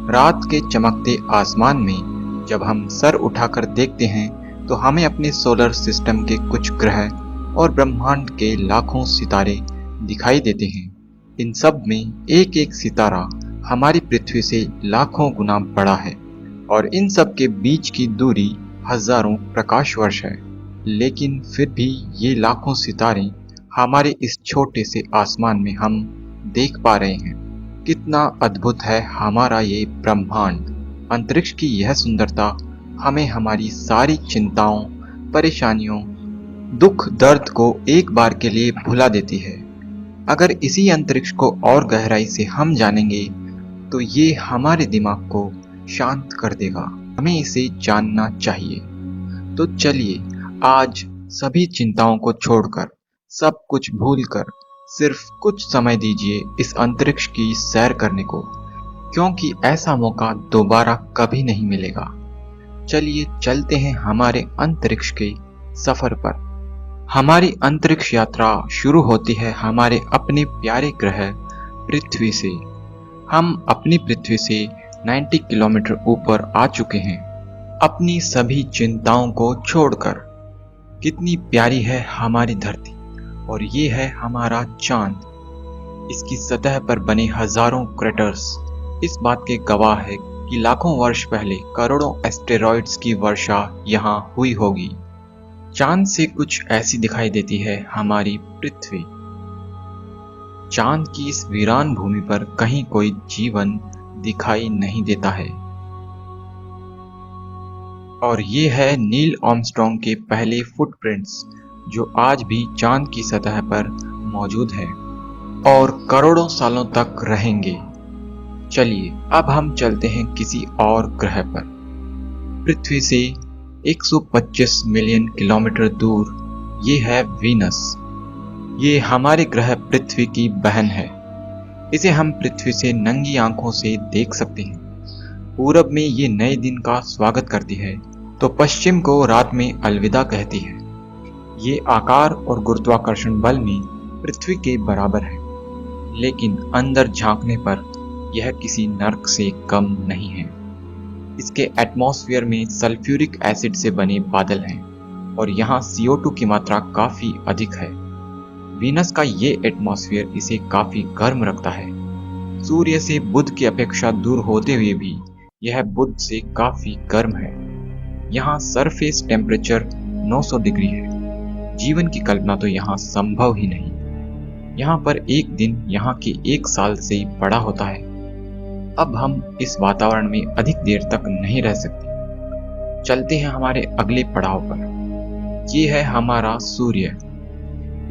रात के चमकते आसमान में जब हम सर उठाकर देखते हैं तो हमें अपने सोलर सिस्टम के कुछ ग्रह और ब्रह्मांड के लाखों सितारे दिखाई देते हैं। इन सब में एक एक सितारा हमारी पृथ्वी से लाखों गुना बड़ा है और इन सब के बीच की दूरी हजारों प्रकाश वर्ष है। लेकिन फिर भी ये लाखों सितारे हमारे इस छोटे से आसमान में हम देख पा रहे हैं। कितना अद्भुत है हमारा ये ब्रह्मांड। अंतरिक्ष की यह सुंदरता हमें हमारी सारी चिंताओं, परेशानियों, दुख दर्द को एक बार के लिए भुला देती है। अगर इसी अंतरिक्ष को और गहराई से हम जानेंगे तो ये हमारे दिमाग को शांत कर देगा। हमें इसे जानना चाहिए। तो चलिए आज सभी चिंताओं को छोड़कर, सब कुछ भूलकर सिर्फ कुछ समय दीजिए इस अंतरिक्ष की सैर करने को, क्योंकि ऐसा मौका दोबारा कभी नहीं मिलेगा। चलिए चलते हैं हमारे अंतरिक्ष के सफर पर। हमारी अंतरिक्ष यात्रा शुरू होती है हमारे अपने प्यारे ग्रह पृथ्वी से। हम अपनी पृथ्वी से 90 किलोमीटर ऊपर आ चुके हैं, अपनी सभी चिंताओं को छोड़कर। कितनी प्यारी है हमारी धरती, और ये है हमारा चांद। इसकी सतह पर बने हजारों क्रेटर्स इस बात के गवाह है कि लाखों वर्ष पहले करोड़ों एस्टेरॉइड्स की वर्षा यहाँ हुई होगी। चांद से कुछ ऐसी दिखाई देती है हमारी पृथ्वी। चांद की इस वीरान भूमि पर कहीं कोई जीवन दिखाई नहीं देता है। और ये है नील आर्मस्ट्रांग के पहले फुटप्रिंट्स, जो आज भी चांद की सतह पर मौजूद है और करोड़ों सालों तक रहेंगे। चलिए अब हम चलते हैं किसी और ग्रह पर। पृथ्वी से 125 मिलियन किलोमीटर दूर ये है वीनस। ये हमारे ग्रह पृथ्वी की बहन है। इसे हम पृथ्वी से नंगी आंखों से देख सकते हैं। पूरब में ये नए दिन का स्वागत करती है तो पश्चिम को रात में अलविदा कहती है। ये आकार और गुरुत्वाकर्षण बल में पृथ्वी के बराबर है, लेकिन अंदर झांकने पर यह किसी नर्क से कम नहीं है। इसके एटमॉस्फेयर में सल्फ्यूरिक एसिड से बने बादल हैं और यहाँ CO2 की मात्रा काफी अधिक है। वीनस का ये एटमॉस्फेयर इसे काफी गर्म रखता है। सूर्य से बुध की अपेक्षा दूर होते हुए भी यह बुध से काफी गर्म है। यहाँ सरफेस टेम्परेचर 900 डिग्री है। जीवन की कल्पना तो यहाँ संभव ही नहीं। यहाँ पर एक दिन यहाँ के 1 साल से ही बड़ा होता है। अब हम इस वातावरण में अधिक देर तक नहीं रह सकते। चलते हैं हमारे अगले पड़ाव पर। ये है हमारा सूर्य।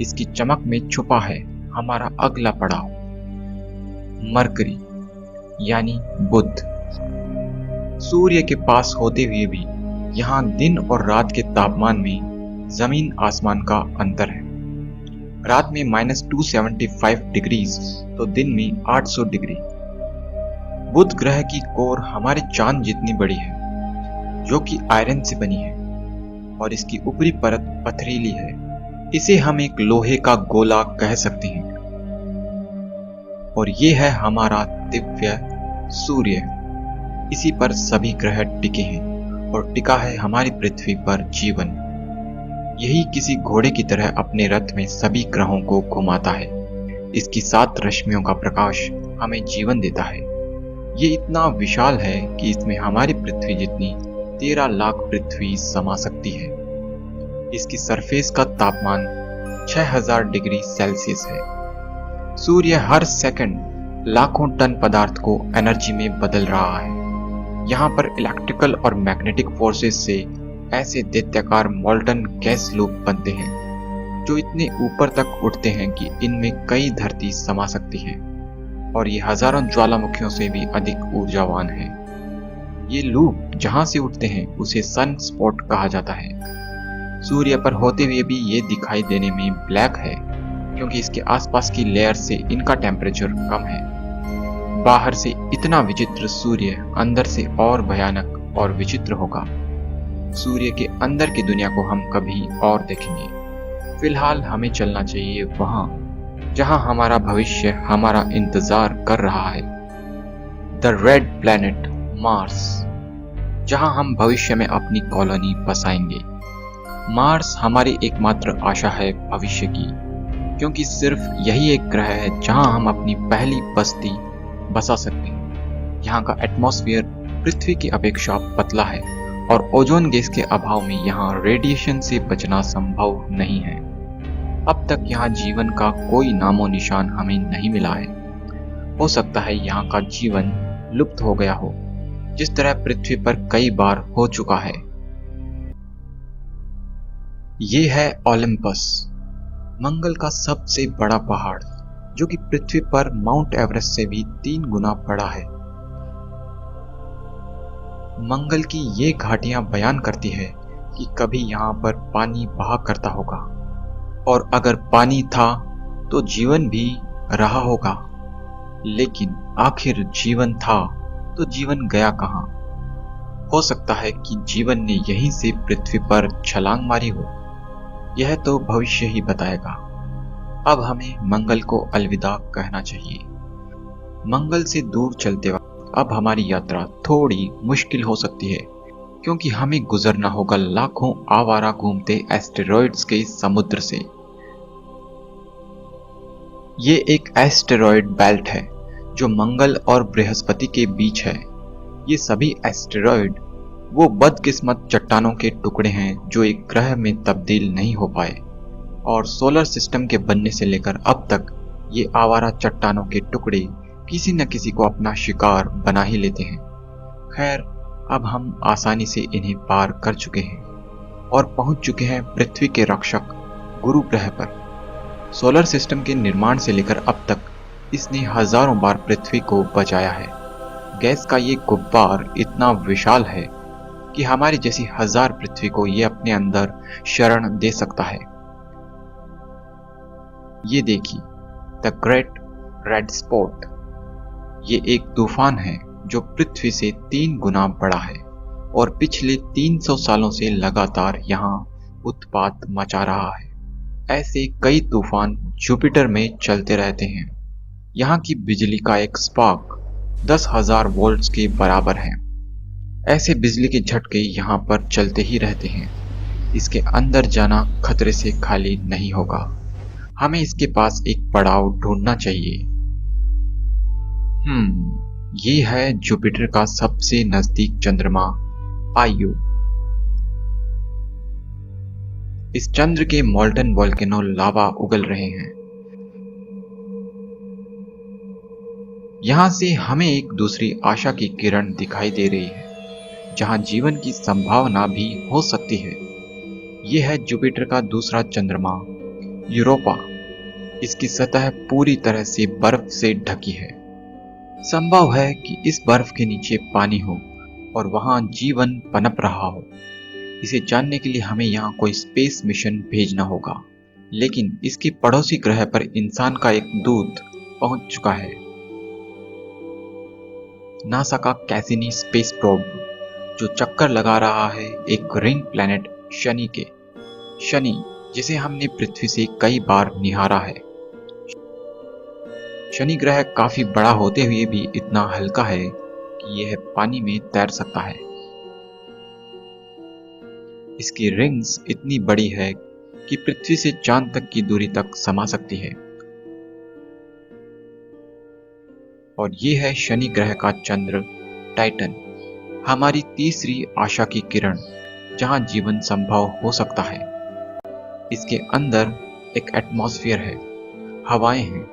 इसकी चमक में छुपा है हमारा अगला पड़ाव, मरकरी यानी बुध। सूर्य के पास होते हुए भी यहाँ दिन और रात के तापमान में जमीन आसमान का अंतर है। रात में -275 डिग्रीज तो दिन में 800 डिग्री। बुध ग्रह की कोर हमारे चांद जितनी बड़ी है, जो कि आयरन से बनी है, और इसकी ऊपरी परत पथरीली है। इसे हम एक लोहे का गोला कह सकते हैं। और ये है हमारा दिव्य सूर्य। इसी पर सभी ग्रह टिके हैं और टिका है हमारी पृथ्वी पर जीवन। यही किसी घोड़े की तरह अपने रथ में सभी ग्रहों को घुमाता है। इसकी 7 रश्मियों का प्रकाश हमें जीवन देता है। ये इतना विशाल है कि इसमें हमारी पृथ्वी जितनी 13 लाख पृथ्वी समा सकती है। इसकी सरफेस का तापमान 6000 डिग्री सेल्सियस है। सूर्य हर सेकंड लाखों टन पदार्थ को एनर्जी में बदल रहा है। यहाँ पर इलेक्ट्रिकल और मैग्नेटिक फोर्सेस से ऐसे दैत्याकार मोल्टन गैस लूप बनते हैं जो इतने ऊपर तक उठते हैं कि इनमें कई धरती समा सकती है, और ये हजारों ज्वालामुखियों से भी अधिक ऊर्जावान है। ये लूप जहां से उठते हैं उसे सन स्पॉट कहा जाता है। सूर्य पर होते हुए भी ये दिखाई देने में ब्लैक है, क्योंकि इसके आसपास की लेयर से इनका टेम्परेचर कम है। बाहर से इतना विचित्र सूर्य अंदर से और भयानक और विचित्र होगा। सूर्य के अंदर की दुनिया को हम कभी और देखेंगे। फिलहाल हमें चलना चाहिए वहां जहां हमारा भविष्य हमारा इंतजार कर रहा है। द रेड प्लैनेट मार्स, जहां हम भविष्य में अपनी कॉलोनी बसाएंगे। मार्स हमारी एकमात्र आशा है भविष्य की, क्योंकि सिर्फ यही एक ग्रह है जहां हम अपनी पहली बस्ती बसा सकते हैं। यहाँ का एटमॉस्फेयर पृथ्वी की अपेक्षा पतला है और ओजोन गैस के अभाव में यहाँ रेडिएशन से बचना संभव नहीं है। अब तक यहाँ जीवन का कोई नामो निशान हमें नहीं मिला है। हो सकता है यहाँ का जीवन लुप्त हो गया हो, जिस तरह पृथ्वी पर कई बार हो चुका है। ये है ओलंपस, मंगल का सबसे बड़ा पहाड़, जो कि पृथ्वी पर माउंट एवरेस्ट से भी 3 गुना बड़ा है। मंगल की ये घाटियां बयान करती है कि कभी यहाँ पर पानी बहा करता होगा, और अगर पानी था तो जीवन भी रहा होगा। लेकिन आखिर जीवन था तो जीवन गया कहाँ? हो सकता है कि जीवन ने यहीं से पृथ्वी पर छलांग मारी हो। यह तो भविष्य ही बताएगा। अब हमें मंगल को अलविदा कहना चाहिए। मंगल से दूर चलते वक्त अब हमारी यात्रा थोड़ी मुश्किल हो सकती है, क्योंकि हमें गुजरना होगा लाखों आवारा घूमते एस्टेरॉइड्स के समुद्र से। ये एक एस्टेरॉइड बेल्ट है जो मंगल और बृहस्पति के बीच है। ये सभी एस्टेरॉइड वो बदकिस्मत चट्टानों के टुकड़े हैं जो एक ग्रह में तब्दील नहीं हो पाए, और सोलर सिस्टम के बनने से लेकर अब तक ये आवारा चट्टानों के टुकड़े किसी न किसी को अपना शिकार बना ही लेते हैं। खैर, अब हम आसानी से इन्हें पार कर चुके हैं और पहुंच चुके हैं पृथ्वी के रक्षक गुरु ग्रह पर। सोलर सिस्टम के निर्माण से लेकर अब तक इसने हजारों बार पृथ्वी को बचाया है। गैस का ये गुब्बार इतना विशाल है कि हमारी जैसी 1000 पृथ्वी को ये अपने अंदर शरण दे सकता है। ये देखिए, द ग्रेट रेड स्पॉट। ये एक तूफान है जो पृथ्वी से 3 गुना बड़ा है और पिछले 300 सालों से लगातार यहाँ उत्पात मचा रहा है। ऐसे कई तूफान जुपिटर में चलते रहते हैं। यहाँ की बिजली का एक स्पार्क 10,000 वोल्ट्स के बराबर है। ऐसे बिजली के झटके यहाँ पर चलते ही रहते हैं। इसके अंदर जाना खतरे से खाली नहीं होगा। हमें इसके पास एक पड़ाव ढूंढना चाहिए। ये है जुपिटर का सबसे नजदीक चंद्रमा आयु। इस चंद्र के मोल्टन वोल्केनो लावा उगल रहे हैं। यहां से हमें एक दूसरी आशा की किरण दिखाई दे रही है, जहां जीवन की संभावना भी हो सकती है। यह है जुपिटर का दूसरा चंद्रमा यूरोपा। इसकी सतह पूरी तरह से बर्फ से ढकी है। संभव है कि इस बर्फ के नीचे पानी हो और वहां जीवन पनप रहा हो। इसे जानने के लिए हमें यहाँ कोई स्पेस मिशन भेजना होगा, लेकिन इसके पड़ोसी ग्रह पर इंसान का एक दूत पहुंच चुका है। नासा का कैसिनी स्पेस प्रोब, जो चक्कर लगा रहा है एक रिंग प्लैनेट शनि के। शनि, जिसे हमने पृथ्वी से कई बार निहारा है। शनि ग्रह काफी बड़ा होते हुए भी इतना हल्का है कि यह पानी में तैर सकता है। इसकी रिंग्स इतनी बड़ी है कि पृथ्वी से चांद तक की दूरी तक समा सकती है। और ये है शनि ग्रह का चंद्र टाइटन, हमारी तीसरी आशा की किरण, जहां जीवन संभव हो सकता है। इसके अंदर एक एटमॉस्फेयर है, हवाएं हैं,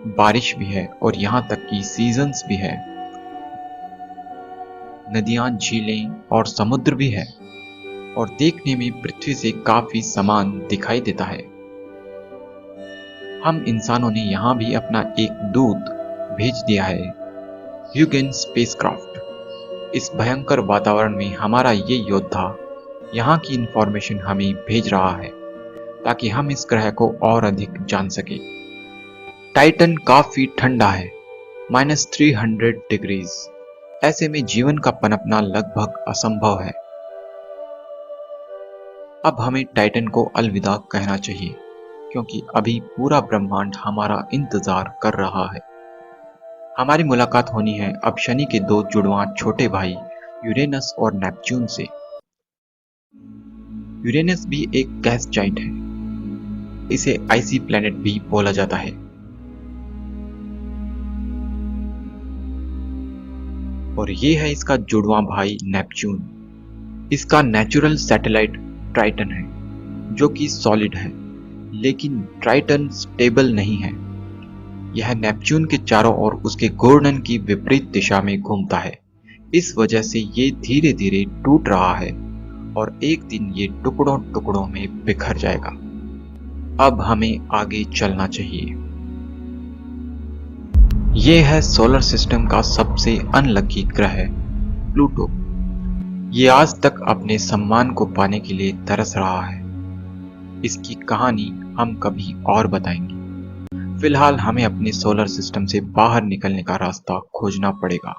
बारिश भी है और यहां तक कि सीजन्स भी है। नदियां, झीलें और समुद्र भी है, और देखने में पृथ्वी से काफी समान दिखाई देता है। हम इंसानों ने यहां भी अपना एक दूत भेज दिया है, ह्यूगेन स्पेसक्राफ्ट। इस भयंकर वातावरण में हमारा ये योद्धा यहाँ की इंफॉर्मेशन हमें भेज रहा है, ताकि हम इस ग्रह को और अधिक जान सके। टाइटन काफी ठंडा है, -300 डिग्रीज। ऐसे में जीवन का पनपना लगभग असंभव है। अब हमें टाइटन को अलविदा कहना चाहिए, क्योंकि अभी पूरा ब्रह्मांड हमारा इंतजार कर रहा है। हमारी मुलाकात होनी है अब शनि के दो जुड़वां छोटे भाई यूरेनस और नेपच्यून से। यूरेनस भी एक गैस जाइंट है, इसे आइसी प्लैनेट भी बोला जाता है। और ये है इसका जुड़वां भाई नेपच्यून। इसका नेचुरल सैटेलाइट ट्राइटन है, जो कि सॉलिड है, लेकिन ट्राइटन स्टेबल नहीं है। यह नेपच्यून के चारों ओर उसके घूर्णन की विपरीत दिशा में घूमता है। इस वजह से ये धीरे धीरे टूट रहा है और एक दिन ये टुकड़ों टुकड़ों में बिखर जाएगा। अब हमें आगे चलना चाहिए। ये है सोलर सिस्टम का सबसे अनलकी ग्रह प्लूटो। ये आज तक अपने सम्मान को पाने के लिए तरस रहा है। इसकी कहानी हम कभी और बताएंगे। फिलहाल हमें अपने सोलर सिस्टम से बाहर निकलने का रास्ता खोजना पड़ेगा।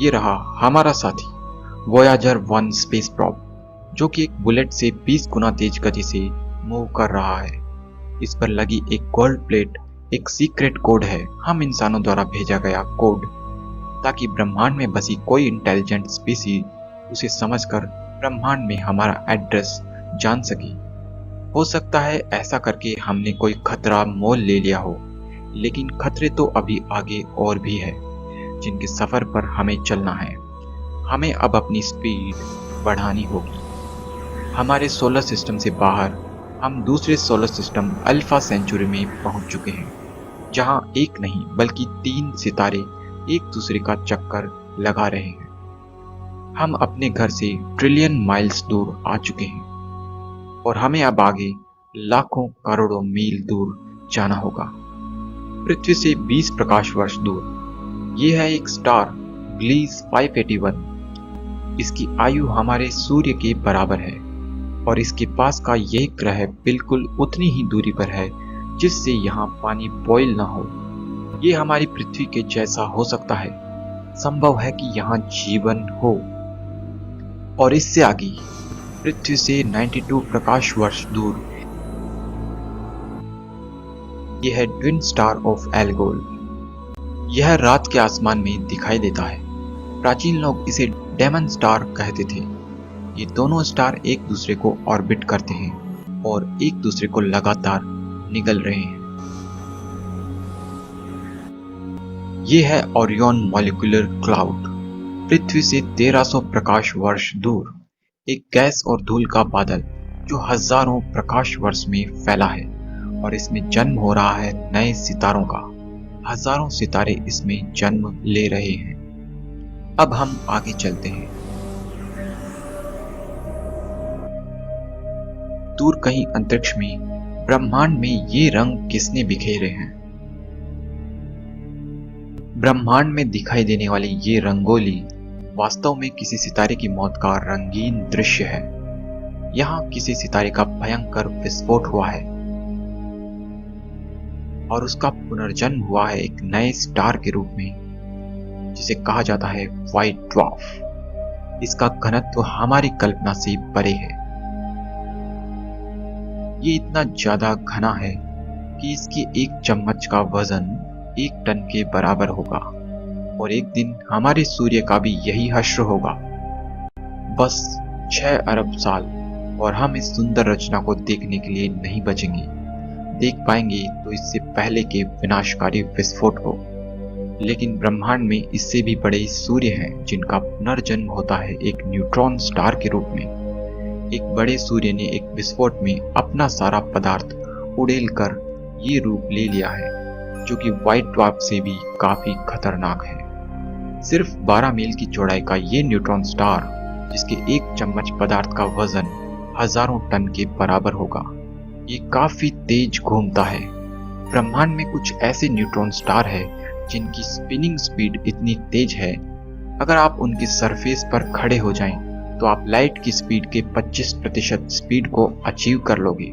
ये रहा हमारा साथी वोयाजर 1 स्पेस प्रॉब, जो कि एक बुलेट से 20 गुना तेज गति से मूव कर रहा है। इस पर लगी एक गोल्ड प्लेट एक सीक्रेट कोड है, हम इंसानों द्वारा भेजा गया कोड, ताकि ब्रह्मांड में बसी कोई इंटेलिजेंट स्पीसी उसे समझकर ब्रह्मांड में हमारा एड्रेस जान सके। हो सकता है ऐसा करके हमने कोई खतरा मोल ले लिया हो, लेकिन खतरे तो अभी आगे और भी है, जिनके सफर पर हमें चलना है। हमें अब अपनी स्पीड बढ़ानी होगी। हमारे सोलर सिस्टम से बाहर हम दूसरे सोलर सिस्टम अल्फा सेंचुरी में पहुंच चुके हैं, जहां एक नहीं बल्कि 3 सितारे एक दूसरे का चक्कर लगा रहे हैं। हम अपने घर से ट्रिलियन माइल्स दूर आ चुके हैं और हमें अब आगे लाखों करोड़ों मील दूर जाना होगा, पृथ्वी से 20 प्रकाश वर्ष दूर। यह है एक स्टार ग्लीस 581। इसकी आयु हमारे सूर्य के बराबर है और इसके पास का यह ग्रह बिल्कुल उतनी ही दूरी पर है जिससे यहाँ पानी बॉयल ना हो। ये हमारी पृथ्वी के जैसा हो सकता है। संभव है कि यहाँ जीवन हो। और इससे आगे पृथ्वी से 92 प्रकाश वर्ष दूर यह है ट्विन स्टार ऑफ एल्गोल। यह रात के आसमान में दिखाई देता है। प्राचीन लोग इसे डेमन स्टार कहते थे। ये दोनों स्टार एक दूसरे को ऑर्बिट करते हैं और एक दूसरे को लगातार निगल रहे हैं। ये है ओरियन मॉलिक्यूलर क्लाउड, पृथ्वी से 1300 प्रकाश वर्ष दूर एक गैस और धूल का बादल, जो हजारों प्रकाश वर्ष में फैला है और इसमें जन्म हो रहा है नए सितारों का। हजारों सितारे इसमें जन्म ले रहे हैं। अब हम आगे चलते हैं। दूर कहीं अंतरिक्ष में ब्रह्मांड में ये रंग किसने बिखेरे हैं? ब्रह्मांड में दिखाई देने वाली ये रंगोली वास्तव में किसी सितारे की मौत का रंगीन दृश्य है। यहाँ किसी सितारे का भयंकर विस्फोट हुआ है और उसका पुनर्जन्म हुआ है एक नए स्टार के रूप में, जिसे कहा जाता है व्हाइट ड्वार्फ। इसका घनत्व हमारी कल्पना से परे है। ये इतना ज्यादा घना है कि इसके एक चम्मच का वजन 1 टन के बराबर होगा और एक दिन हमारे सूर्य का भी यही हश्र होगा। बस 6 अरब साल और हम इस सुंदर रचना को देखने के लिए नहीं बचेंगे। देख पाएंगे तो इससे पहले के विनाशकारी विस्फोट को। लेकिन ब्रह्मांड में इससे भी बड़े सूर्य हैं जिनका पुनर्जन्म होता है एक न्यूट्रॉन स्टार के रूप में। एक बड़े सूर्य ने एक विस्फोट में अपना सारा पदार्थ उड़ेल कर ये रूप ले लिया है, जो कि व्हाइट ड्वार्फ से भी काफी खतरनाक है। सिर्फ 12 मील की चौड़ाई का ये न्यूट्रॉन स्टार, जिसके एक चम्मच पदार्थ का वजन हजारों टन के बराबर होगा, ये काफी तेज घूमता है। ब्रह्मांड में कुछ ऐसे न्यूट्रॉन स्टार है जिनकी स्पिनिंग स्पीड इतनी तेज है, अगर आप उनकी सरफेस पर खड़े हो जाएं तो आप लाइट की स्पीड के 25% स्पीड को अचीव कर लोगे।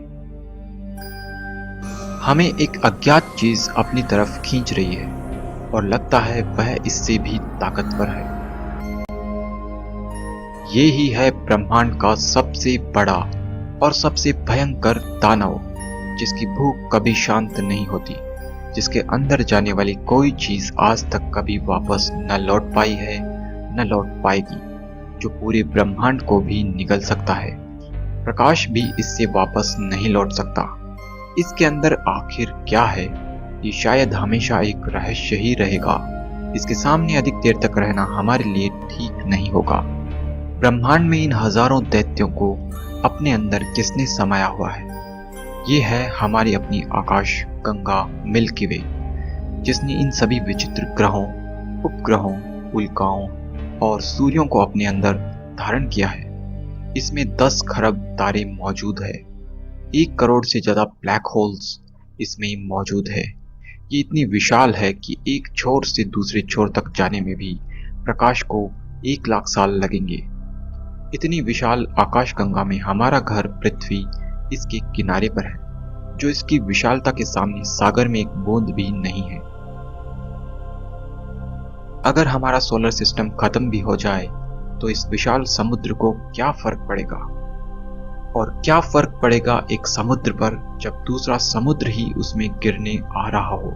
हमें एक अज्ञात चीज अपनी तरफ खींच रही है और लगता है वह इससे भी ताकतवर है। ये ही है ब्रह्मांड का सबसे बड़ा और सबसे भयंकर दानव, जिसकी भूख कभी शांत नहीं होती, जिसके अंदर जाने वाली कोई चीज आज तक कभी वापस न लौट पाई है न लौट पाएगी, जो पूरे ब्रह्मांड को भी निगल सकता है। प्रकाश भी इससे वापस नहीं लौट सकता। इसके अंदर आखिर क्या है, ये शायद हमेशा एक रहस्य ही रहेगा। इसके सामने अधिक देर तक रहना हमारे लिए ठीक नहीं होगा। ब्रह्मांड में इन हजारों दैत्यों को अपने अंदर किसने समाया हुआ है? ये है हमारी अपनी आकाश गंगा मिल्की वे, जिसने इन सभी विचित्र ग्रहों, उपग्रहों, उल्काओं और सूर्यों को अपने अंदर धारण किया है। इसमें 10 खरब तारे मौजूद है। 1 करोड़ से ज्यादा ब्लैक होल्स इसमें मौजूद है। ये इतनी विशाल है कि एक छोर से दूसरे छोर तक जाने में भी प्रकाश को 1 लाख साल लगेंगे। इतनी विशाल आकाशगंगा में हमारा घर पृथ्वी इसके किनारे पर है, जो इसकी विशालता के सामने सागर में एक बूंद भी नहीं है। अगर हमारा सोलर सिस्टम खत्म भी हो जाए तो इस विशाल समुद्र को क्या फर्क पड़ेगा? और क्या फर्क पड़ेगा एक समुद्र पर जब दूसरा समुद्र ही उसमें गिरने आ रहा हो?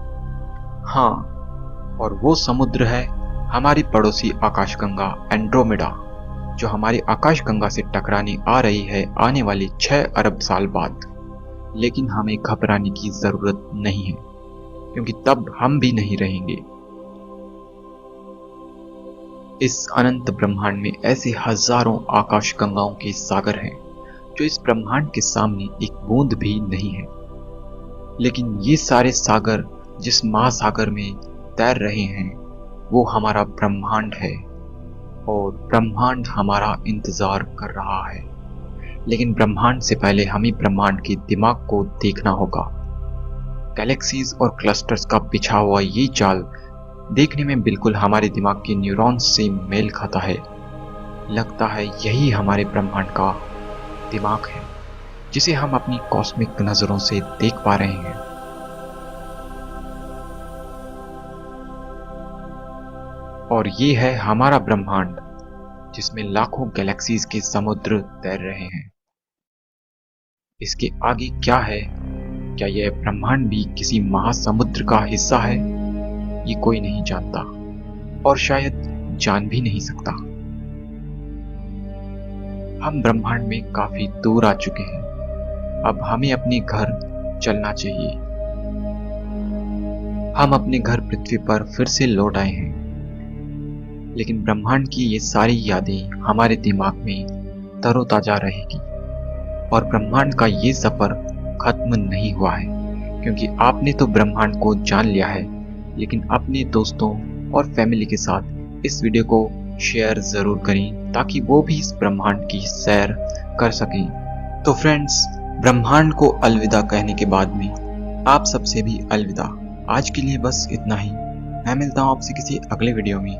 हाँ, और वो समुद्र है हमारी पड़ोसी आकाशगंगा एंड्रोमेडा, जो हमारी आकाशगंगा से टकराने आ रही है आने वाले 6 अरब साल बाद। लेकिन हमें घबराने की जरूरत नहीं है, क्योंकि तब हम भी नहीं रहेंगे। इस अनंत ब्रह्मांड में ऐसे हजारों आकाशगंगाओं के सागर हैं जो इस ब्रह्मांड के सामने एक बूंद भी नहीं है। लेकिन ये सारे सागर जिस महासागर में तैर रहे हैं वो हमारा ब्रह्मांड है, और ब्रह्मांड हमारा इंतजार कर रहा है। लेकिन ब्रह्मांड से पहले हमें ब्रह्मांड के दिमाग को देखना होगा। गैलेक्सीज और क्लस्टर्स का बिछा हुआ ये जाल देखने में बिल्कुल हमारे दिमाग के न्यूरॉन्स से मेल खाता है। लगता है यही हमारे ब्रह्मांड का दिमाग है, जिसे हम अपनी कॉस्मिक नजरों से देख पा रहे हैं। और ये है हमारा ब्रह्मांड, जिसमें लाखों गैलेक्सीज के समुद्र तैर रहे हैं। इसके आगे क्या है? क्या यह ब्रह्मांड भी किसी महासमुद्र का हिस्सा है? ये कोई नहीं जानता, और शायद जान भी नहीं सकता। हम ब्रह्मांड में काफी दूर आ चुके हैं। अब हमें अपने घर चलना चाहिए। हम अपने घर पृथ्वी पर फिर से लौट आए हैं, लेकिन ब्रह्मांड की ये सारी यादें हमारे दिमाग में तरोताजा रहेगी। और ब्रह्मांड का ये सफर खत्म नहीं हुआ है, क्योंकि आपने तो ब्रह्मांड को जान लिया है, लेकिन अपने दोस्तों और फैमिली के साथ इस वीडियो को शेयर जरूर करें, ताकि वो भी इस ब्रह्मांड की सैर कर सकें। तो फ्रेंड्स, ब्रह्मांड को अलविदा कहने के बाद में आप सबसे भी अलविदा। आज के लिए बस इतना ही। मैं मिलता हूँ आपसे किसी अगले वीडियो में।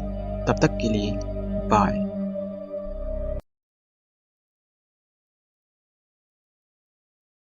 तब तक के लिए बाय।